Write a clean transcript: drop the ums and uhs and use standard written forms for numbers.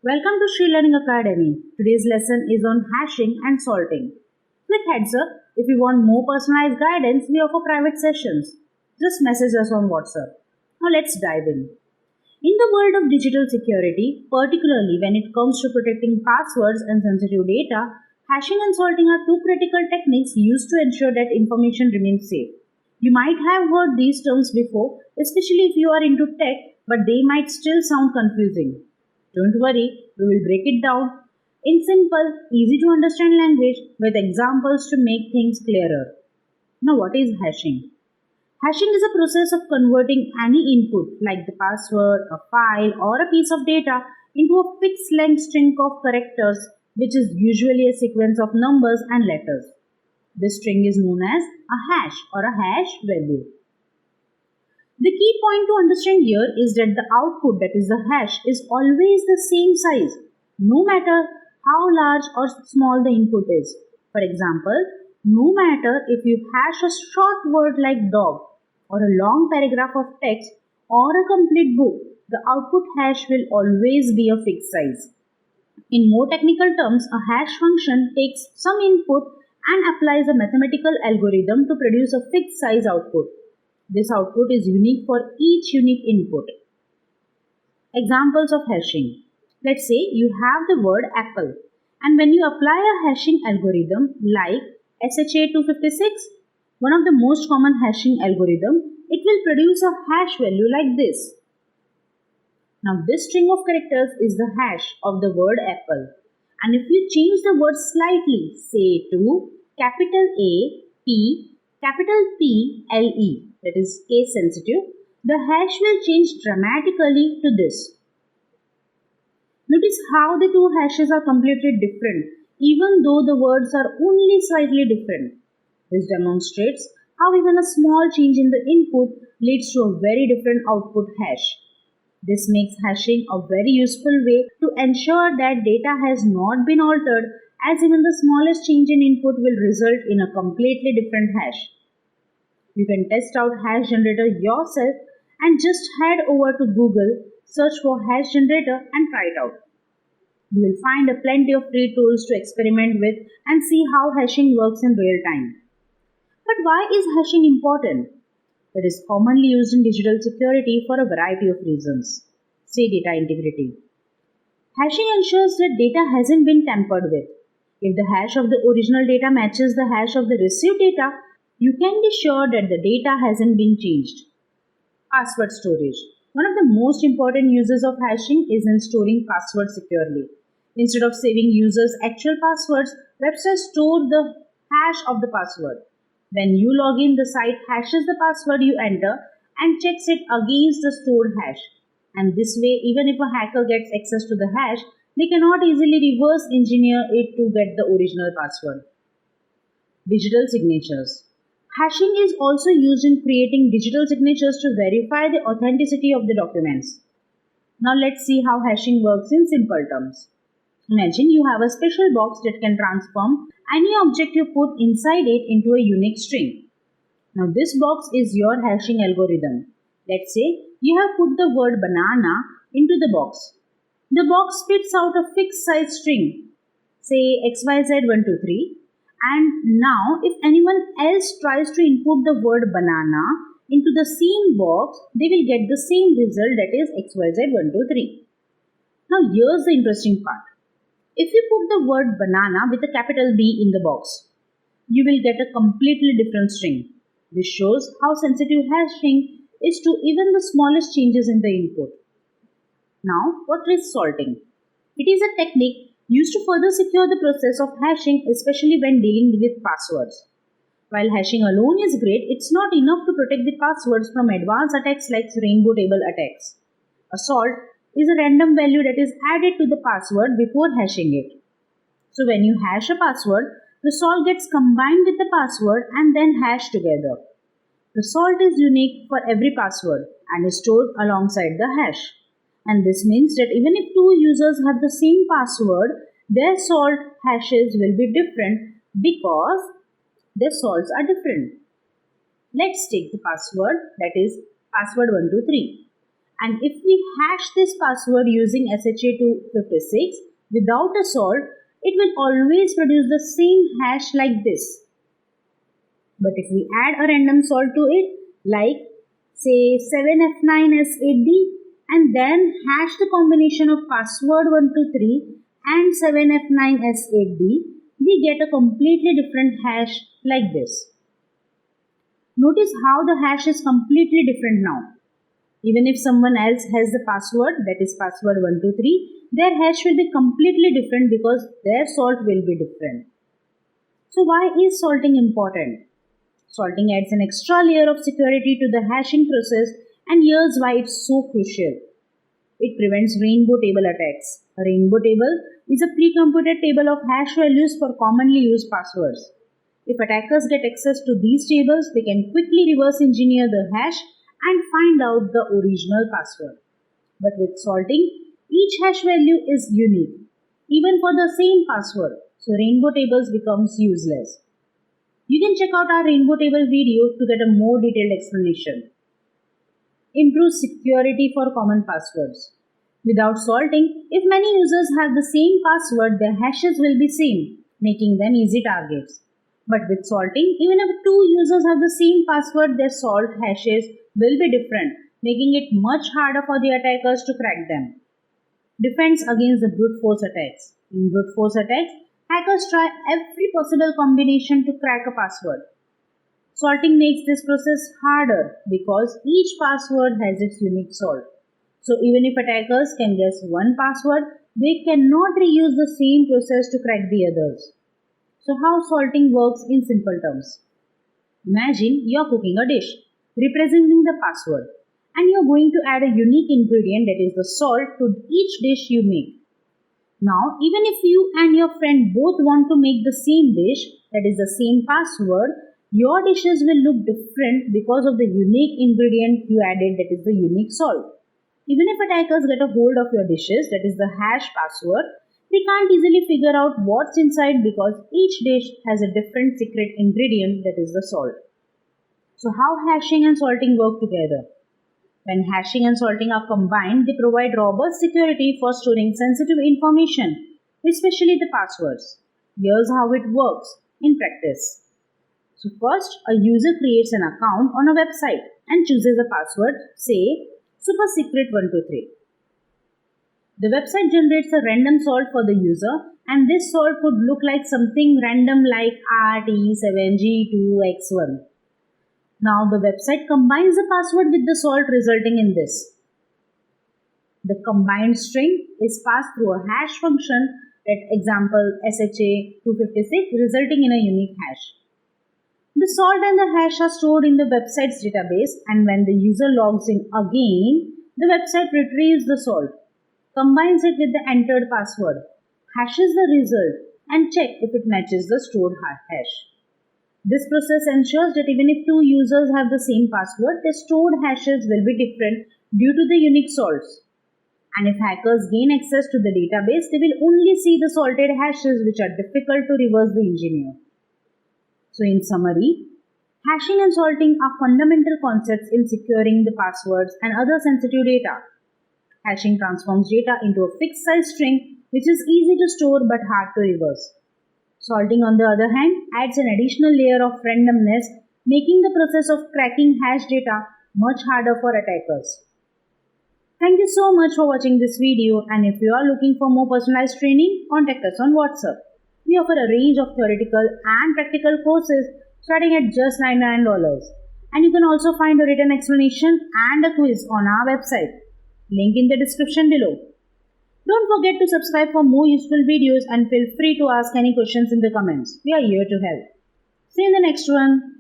Welcome to Shree Learning Academy. Today's lesson is on hashing and salting. Quick heads up, if you want more personalized guidance, we offer private sessions. Just message us on WhatsApp. Now let's dive in. In the world of digital security, particularly when it comes to protecting passwords and sensitive data, hashing and salting are two critical techniques used to ensure that information remains safe. You might have heard these terms before, especially if you are into tech, but they might still sound confusing. Don't worry, we will break it down in simple, easy to understand language with examples to make things clearer. Now, what is hashing? Hashing is a process of converting any input like the password, a file, or a piece of data into a fixed length string of characters, which is usually a sequence of numbers and letters. This string is known as a hash or a hash value. The key point to understand here is that the output, that is the hash, is always the same size, no matter how large or small the input is. For example, no matter if you hash a short word like dog or a long paragraph of text or a complete book, the output hash will always be a fixed size. In more technical terms, a hash function takes some input and applies a mathematical algorithm to produce a fixed size output. This output is unique for each unique input. Examples of hashing. Let's say you have the word apple, and when you apply a hashing algorithm like SHA-256, one of the most common hashing algorithm, it will produce a hash value like this. Now this string of characters is the hash of the word apple, and if you change the word slightly, say to capital A, P, capital P, L, E, that is case sensitive, the hash will change dramatically to this. Notice how the two hashes are completely different, even though the words are only slightly different. This demonstrates how even a small change in the input leads to a very different output hash. This makes hashing a very useful way to ensure that data has not been altered, as even the smallest change in input will result in a completely different hash. You can test out hash generator yourself and just head over to Google, search for hash generator and try it out. You will find plenty of free tools to experiment with and see how hashing works in real time. But why is hashing important? It is commonly used in digital security for a variety of reasons. Say data integrity. Hashing ensures that data hasn't been tampered with. If the hash of the original data matches the hash of the received data, you can be sure that the data hasn't been changed. Password storage. One of the most important uses of hashing is in storing passwords securely. Instead of saving users' actual passwords, websites store the hash of the password. When you log in, the site hashes the password you enter and checks it against the stored hash. And this way, even if a hacker gets access to the hash, they cannot easily reverse engineer it to get the original password. Digital signatures. Hashing is also used in creating digital signatures to verify the authenticity of the documents. Now let's see how hashing works in simple terms. Imagine you have a special box that can transform any object you put inside it into a unique string. Now this box is your hashing algorithm. Let's say you have put the word banana into the box. The box spits out a fixed size string, say XYZ123. And now if anyone else tries to input the word banana into the same box, they will get the same result, that is XYZ123. Now here's the interesting part. If you put the word banana with a capital B in the box, you will get a completely different string. This shows how sensitive hashing is to even the smallest changes in the input. Now, what is salting? It is a technique used to further secure the process of hashing, especially when dealing with passwords. While hashing alone is great, it's not enough to protect the passwords from advanced attacks like rainbow table attacks. A salt is a random value that is added to the password before hashing it. So when you hash a password, the salt gets combined with the password and then hashed together. The salt is unique for every password and is stored alongside the hash. And this means that even if two users have the same password, their salt hashes will be different because their salts are different. Let's take the password, that is password 123. And if we hash this password using SHA-256 without a salt, it will always produce the same hash like this. But if we add a random salt to it, like say 7F9S8D, and then hash the combination of password 123 and 7F9S8D, we get a completely different hash like this. Notice how the hash is completely different now. Even if someone else has the password, that is password 123, their hash will be completely different because their salt will be different. So why is salting important? Salting adds an extra layer of security to the hashing process, and here's why it's so crucial. It prevents rainbow table attacks. A rainbow table is a pre-computed table of hash values for commonly used passwords. If attackers get access to these tables, they can quickly reverse engineer the hash and find out the original password. But with salting, each hash value is unique, even for the same password, so rainbow tables becomes useless. You can check out our rainbow table video to get a more detailed explanation. Improve security for common passwords. Without salting, if many users have the same password, their hashes will be same, making them easy targets. But with salting, even if two users have the same password, their salt hashes will be different, making it much harder for the attackers to crack them. Defense against the brute force attacks. In brute force attacks, hackers try every possible combination to crack a password. Salting makes this process harder because each password has its unique salt. So even if attackers can guess one password, they cannot reuse the same process to crack the others. So how salting works in simple terms. Imagine you are cooking a dish representing the password, and you are going to add a unique ingredient, that is the salt, to each dish you make. Now, even if you and your friend both want to make the same dish, that is the same password, your dishes will look different because of the unique ingredient you added, that is the unique salt. Even if attackers get a hold of your dishes, that is the hash password, they can't easily figure out what's inside because each dish has a different secret ingredient, that is the salt. So how hashing and salting work together? When hashing and salting are combined, they provide robust security for storing sensitive information, especially the passwords. Here's how it works in practice. So first, a user creates an account on a website and chooses a password, say supersecret123. The website generates a random salt for the user, and this salt could look like something random like RT7G2X1. Now the website combines the password with the salt, resulting in this. The combined string is passed through a hash function, at example SHA-256, resulting in a unique hash. The salt and the hash are stored in the website's database, and when the user logs in again, the website retrieves the salt, combines it with the entered password, hashes the result, and checks if it matches the stored hash. This process ensures that even if two users have the same password, their stored hashes will be different due to the unique salts. And if hackers gain access to the database, they will only see the salted hashes, which are difficult to reverse the engineer. So in summary, hashing and salting are fundamental concepts in securing the passwords and other sensitive data. Hashing transforms data into a fixed size string, which is easy to store but hard to reverse. Salting, on the other hand, adds an additional layer of randomness, making the process of cracking hash data much harder for attackers. Thank you so much for watching this video, and if you are looking for more personalized training, contact us on WhatsApp. We offer a range of theoretical and practical courses starting at just $99. And you can also find a written explanation and a quiz on our website. Link in the description below. Don't forget to subscribe for more useful videos and feel free to ask any questions in the comments. We are here to help. See you in the next one.